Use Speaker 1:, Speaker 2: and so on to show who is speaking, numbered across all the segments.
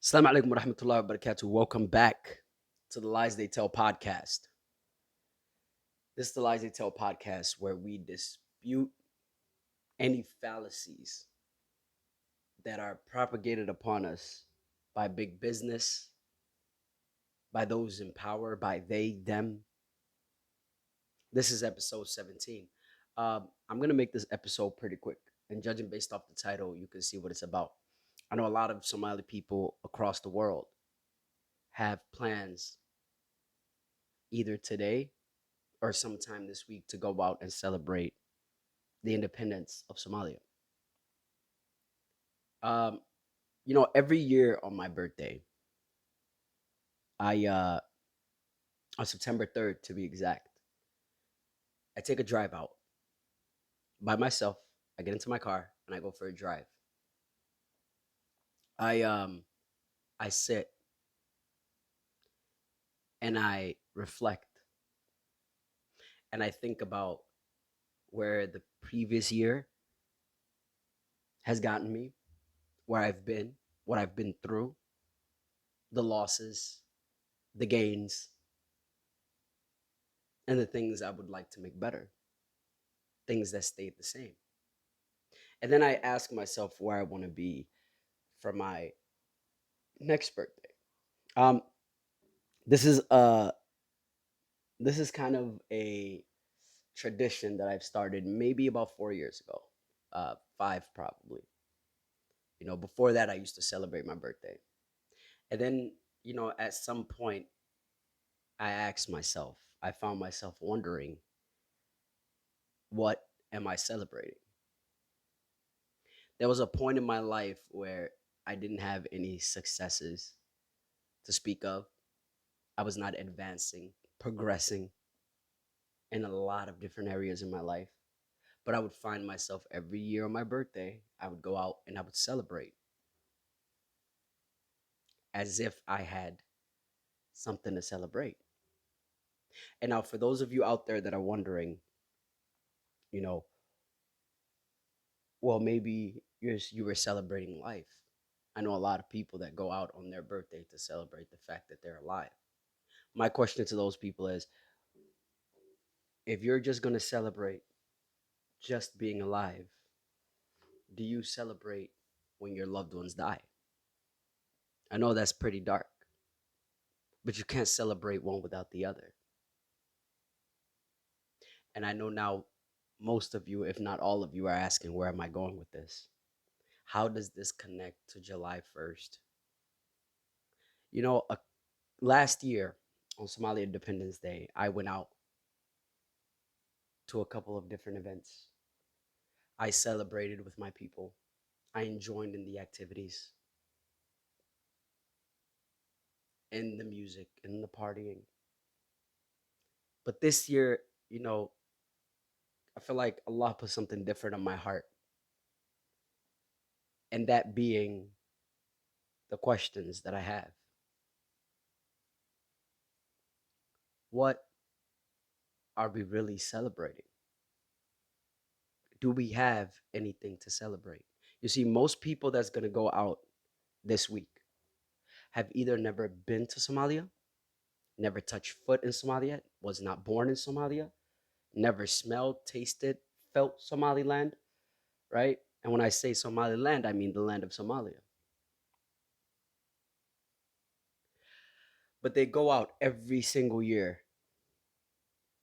Speaker 1: Assalamu alaikum wa rahmatullahi wa barakatuh. Welcome back to the Lies They Tell podcast. This is the Lies They Tell podcast where we dispute any fallacies that are propagated upon us by big business, by those in power, by they, them. This is episode 17. I'm going to make this episode pretty quick. And judging based off the title, you can see what it's about. I know a lot of Somali people across the world have plans either today or sometime this week to go out and celebrate the independence of Somalia. Um, every year on my birthday, I on September 3rd to be exact, I take a drive out by myself. I get into my car and I go for a drive. I um I sit and I reflect and I think about where the previous year has gotten me, where I've been, what I've been through, the losses, the gains, and the things I would like to make better, things that stayed the same. And then I ask myself where I want to be for my next birthday. Um, this is kind of a tradition that I've started maybe about 4 years ago, five probably. Before that I used to celebrate my birthday, and then at some point I asked myself, I found myself wondering, what am I celebrating? There was a point in my life where I didn't have any successes to speak of. I was not advancing, progressing in a lot of different areas in my life. But I would find myself every year on my birthday, I would go out and I would celebrate as if I had something to celebrate. And now, for those of you out there that are wondering, you know, well, maybe you were celebrating life. I know a lot of people that go out on their birthday to celebrate the fact that they're alive. My question to those people is, if you're just going to celebrate just being alive, do you celebrate when your loved ones die? I know that's pretty dark, but you can't celebrate one without the other. And I know now most of you, if not all of you, are asking, where am I going with this? How does this connect to July 1st? You know, last year on Somalia Independence Day, I went out to a couple of different events. I celebrated with my people. I enjoyed in the activities, in the music, in the partying. But this year, you know, I feel like Allah put something different on my heart. And that being the questions that I have. What are we really celebrating? Do we have anything to celebrate? You see, most people that's going to go out this week have either never been to Somalia, never touched foot in Somalia, was not born in Somalia, never smelled, tasted, felt Somaliland, right? And when I say Somaliland, I mean the land of Somalia. But they go out every single year,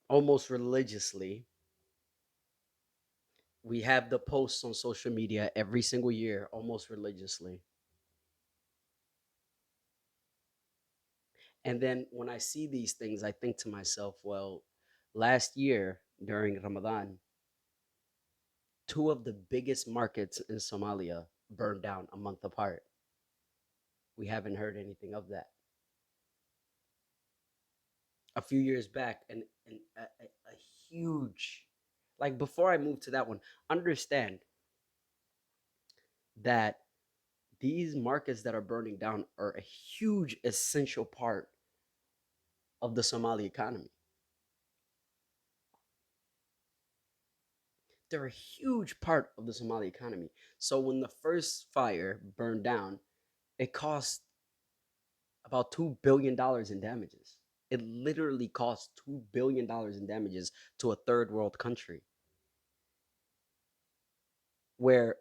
Speaker 1: almost religiously. We have the posts on social media every single year, almost religiously. And then when I see these things, I think to myself, well, last year during Ramadan, two of the biggest markets in Somalia burned down a month apart. We haven't heard anything of that. A few years back, and a huge, like before I move to that one, understand that these markets that are burning down are a huge essential part of the Somali economy. They're a huge part of the Somali economy. So when the first fire burned down, it cost about $2 billion in damages. It literally cost $2 billion in damages to a third world country where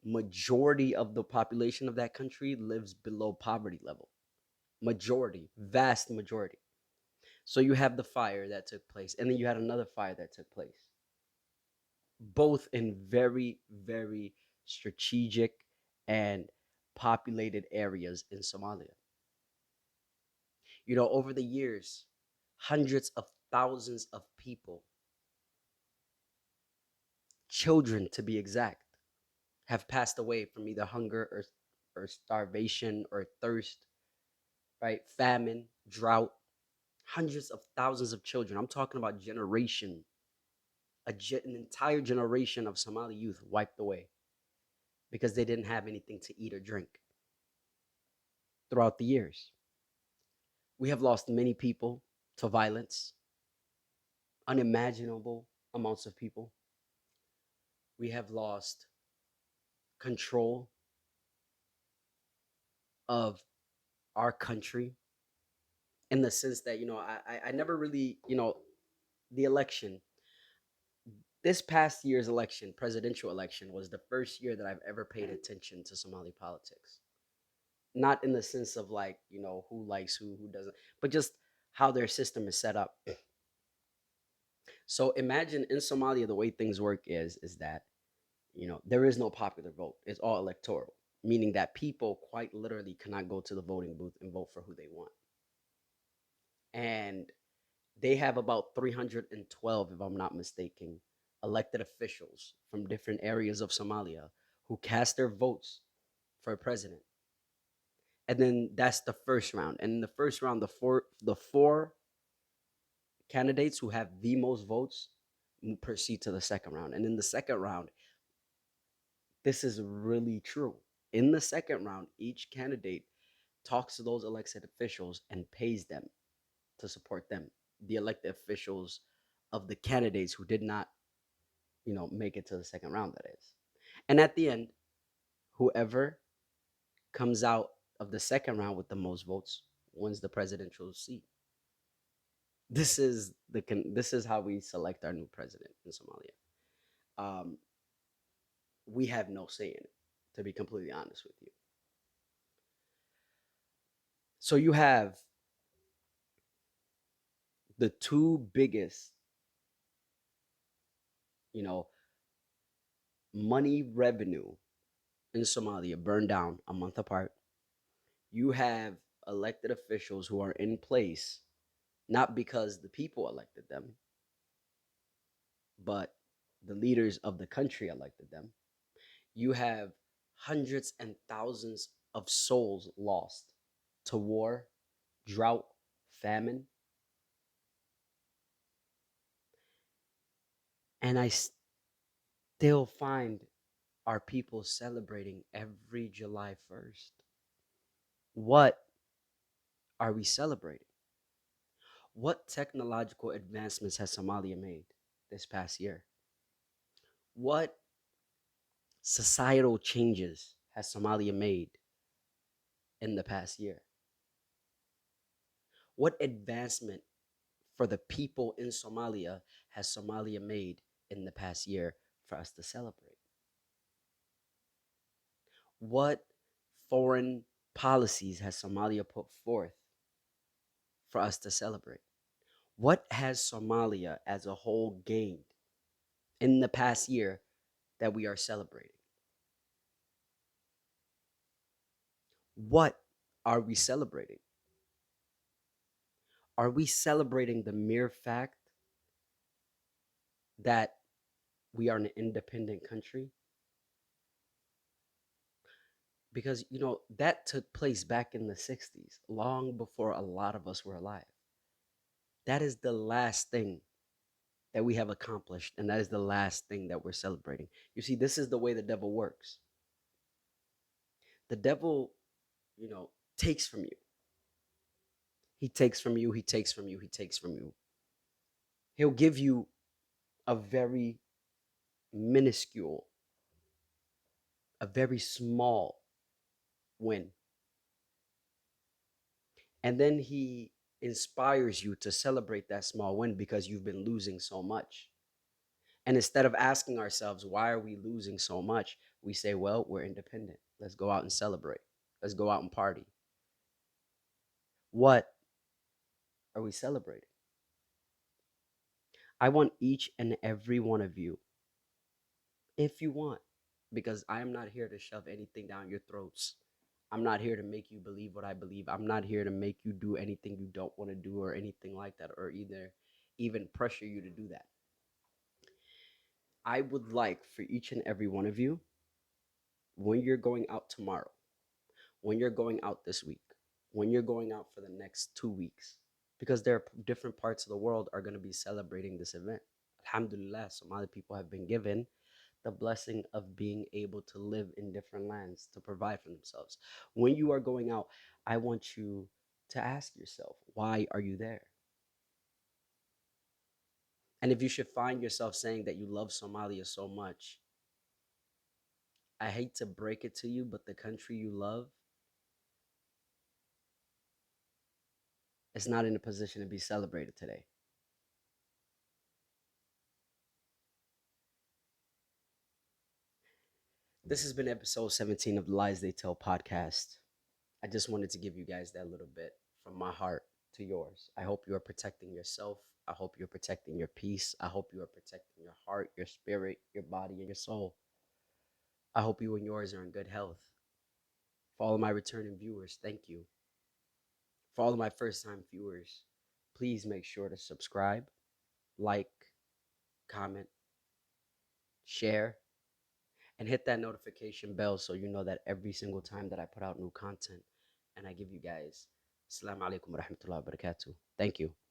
Speaker 1: majority of the population of that country lives below poverty level. Majority, vast majority. So you have the fire that took place, and then you had another fire that took place, both in very, very strategic and populated areas in Somalia. Over the years, hundreds of thousands of people, children to be exact, have passed away from either hunger or starvation or thirst, right? Famine, drought. Hundreds of thousands of children. I'm talking about an entire generation of Somali youth wiped away because they didn't have anything to eat or drink throughout the years. We have lost many people to violence, unimaginable amounts of people. We have lost control of our country in the sense that, I never really, the election, this past year's election, presidential election, was the first year that I've ever paid attention to Somali politics. Not in the sense of like, who likes who doesn't, but just how their system is set up. So imagine in Somalia, the way things work is that, there is no popular vote. It's all electoral, meaning that people quite literally cannot go to the voting booth and vote for who they want. And they have about 312, if I'm not mistaken, elected officials from different areas of Somalia who cast their votes for president. And then that's the first round. And in the first round, the four candidates who have the most votes proceed to the second round. And in the second round, this is really true. In the second round, each candidate talks to those elected officials and pays them to support them, the elected officials of the candidates who did not, make it to the second round, that is. And at the end, whoever comes out of the second round with the most votes wins the presidential seat. This is how we select our new president in Somalia. Um, we have no say in it, to be completely honest with you. So you have the two biggest, you know, money revenue in Somalia burned down a month apart. You have elected officials who are in place not because the people elected them, but the leaders of the country elected them. You have hundreds and thousands of souls lost to war, drought, famine. And I still find our people celebrating every July 1st. What are we celebrating? What technological advancements has Somalia made this past year? What societal changes has Somalia made in the past year? What advancement for the people in Somalia has Somalia made in the past year for us to celebrate? What foreign policies has Somalia put forth for us to celebrate? What has Somalia as a whole gained in the past year that we are celebrating? What are we celebrating? Are we celebrating the mere fact that we are an independent country? Because, that took place back in the 60s, long before a lot of us were alive. That is the last thing that we have accomplished, and that is the last thing that we're celebrating. You see, this is the way the devil works. The devil, takes from you. He takes from you, he takes from you, he takes from you. He'll give you a very minuscule, a very small win. And then he inspires you to celebrate that small win because you've been losing so much. And instead of asking ourselves, why are we losing so much? We say, well, we're independent. Let's go out and celebrate. Let's go out and party. What are we celebrating? I want each and every one of you, if you want, because I am not here to shove anything down your throats. I'm not here to make you believe what I believe. I'm not here to make you do anything you don't want to do or anything like that, or either even pressure you to do that. I would like for each and every one of you, when you're going out tomorrow, when you're going out this week, when you're going out for the next 2 weeks, because there are different parts of the world are going to be celebrating this event. Alhamdulillah, Somali people have been given the blessing of being able to live in different lands to provide for themselves. When you are going out, I want you to ask yourself, why are you there? And if you should find yourself saying that you love Somalia so much, I hate to break it to you, but the country you love is not in a position to be celebrated today. This has been episode 17 of the Lies They Tell podcast. I just wanted to give you guys that little bit from my heart to yours. I hope you are protecting yourself. I hope you're protecting your peace. I hope you are protecting your heart, your spirit, your body, and your soul. I hope you and yours are in good health. For all of my returning viewers, thank you. For all of my first time viewers, please make sure to subscribe, like, comment, share, and hit that notification bell so you know that every single time that I put out new content and I give you guys Assalamu alaikum wa rahmatullahi wa barakatuh. Thank you.